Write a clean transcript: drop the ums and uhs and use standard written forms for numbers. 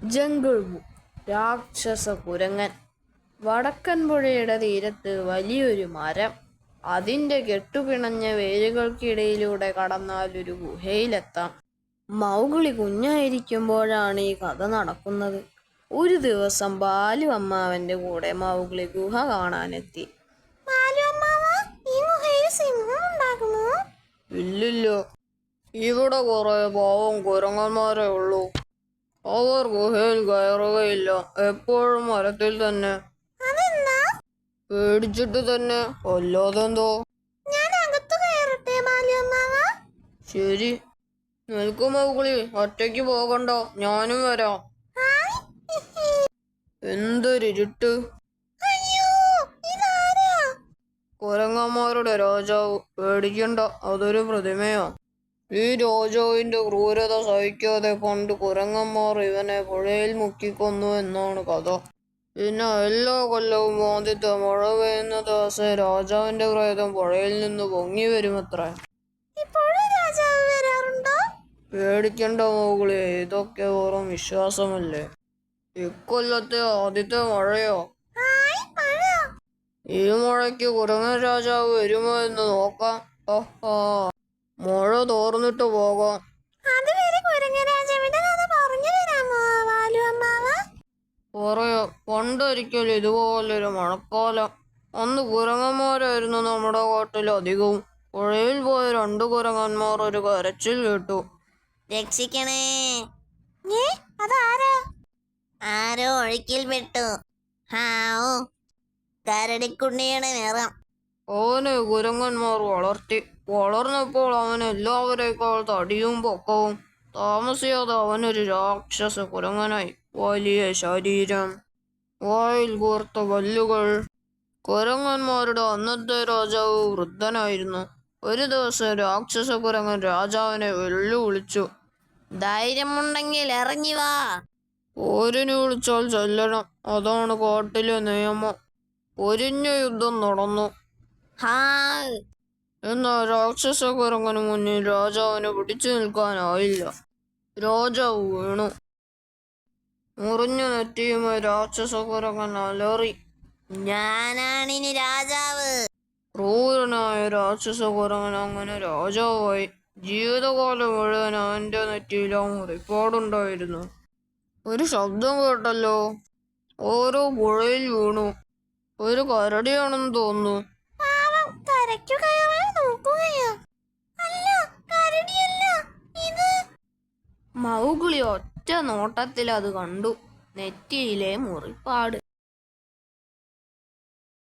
Jungle book. രാക്ഷസ കുരങ്ങൻ. വടക്കൻ പുഴയുടെ തീരത്ത് വലിയൊരു മരം. അതിൻ്റെ കെട്ടുപിണഞ്ഞ വേരുകൾക്കിടയിലൂടെ കടന്നാൽ ഒരു ഗുഹയിലെത്താം. മൗഗ്ലി കുഞ്ഞായിരിക്കുമ്പോഴാണ് ഈ കഥ നടക്കുന്നത്. ഒരു ദിവസം ബാലു അമ്മാവന്റെ കൂടെ മൗഗ്ലി ഗുഹ കാണാനെത്തി. ഇല്ലില്ല, ഇവിടെ കുറെ പാവം കുരങ്ങന്മാരേ ഉള്ളൂ. അവർ ഗുഹയിൽ കയറുകയില്ല, എപ്പോഴും മരത്തിൽ തന്നെ. പേടിച്ചിട്ട് തന്നെ, അല്ലാതെന്തോ. ശരി, നിൽക്കും മൗഗ്ലി, ഒറ്റയ്ക്ക് പോകണ്ട, ഞാനും വരാം. എന്തൊരിരുട്ട്! കുരങ്ങന്മാരുടെ രാജാവ്. പേടിക്കണ്ട, അതൊരു പ്രതിമയോ. ഈ രാജാവിന്റെ ക്രൂരത സഹിക്കാതെ പണ്ട് കുരങ്ങന്മാർ ഇവനെ പുഴയിൽ മുക്കിക്കൊന്നു എന്നാണ് കഥ. പിന്നെ എല്ലാ കൊല്ലവും ആദ്യത്തെ മഴ പെയ്യുന്ന ദിവസം രാജാവിന്റെ പ്രേതം പുഴയിൽ നിന്ന് പൊങ്ങി വരുമത്രേ. പേടിക്കണ്ട മൗഗ്ലി, ഇതൊക്കെ വെറും വിശ്വാസമല്ലേ. ഇക്കൊല്ലത്തെ ആദ്യത്തെ മഴയോ? ഈ മഴയ്ക്ക് കുരങ്ങൻ രാജാവ് വരുമോ എന്ന് നോക്കാം. മഴ തോർന്നിട്ട് പോകാം. പറയാ, പണ്ടൊരിക്കൽ ഇതുപോലൊരു മഴക്കാലം. അന്ന് കുരങ്ങന്മാരായിരുന്നു നമ്മുടെ കാട്ടിൽ അധികവും. പുഴയിൽ പോയ 2 കുരങ്ങന്മാർ ഒരു കരച്ചിൽ കേട്ടു. രക്ഷിക്കണേ! ആരോ ഒഴുക്കിൽ പെട്ടു. ഹാവൂ, കരടിക്കുണ്ണിയുടെ നിറം. അവനെ കുരങ്ങന്മാർ വളർത്തി. വളർന്നപ്പോൾ അവൻ എല്ലാവരേക്കാൾ തടിയും പൊക്കവും. താമസിയാതെ അവനൊരു രാക്ഷസ കുരങ്ങനായി. വലിയ ശരീരം, വായിൽ കൂർത്ത പല്ലുകൾ. കുരങ്ങന്മാരുടെ അന്നത്തെ രാജാവ് വൃദ്ധനായിരുന്നു. ഒരു ദിവസം രാക്ഷസ കുരങ്ങൻ രാജാവിനെ വെല്ലുവിളിച്ചു. ധൈര്യമുണ്ടെങ്കിൽ ഇറങ്ങി വാ. പോരിന് വിളിച്ചാൽ ചെല്ലണം, അതാണ് കാട്ടിലെ നിയമം. പൊരിഞ്ഞ യുദ്ധം നടന്നു. എന്നാൽ രാക്ഷസ കുരങ്ങന് മുന്നിൽ രാജാവിന് പിടിച്ചു നിൽക്കാനായില്ല. രാജാവ് വീണു. മുറിഞ്ഞ നെറ്റിയുമായി രാക്ഷസ കുരങ്ങൻ അലറി. ഞാനാണിനി രാജാവ്. ക്രൂരനായ രാക്ഷസ കുരങ്ങൻ അങ്ങനെ രാജാവായി. ജീവിതകാലം മുഴുവൻ അവന്റെ നെറ്റിയിലും മുറിപ്പാടുണ്ടായിരുന്നു. ഒരു ശബ്ദം കേട്ടല്ലോ. ഓരോ പുഴയിൽ വീണു. ഒരു കരടിയാണെന്ന് തോന്നുന്നു. മൗഗ്ലി ഒറ്റ നോട്ടത്തിൽ അത് കണ്ടു. നെറ്റിയിലെ മുറിപ്പാട്.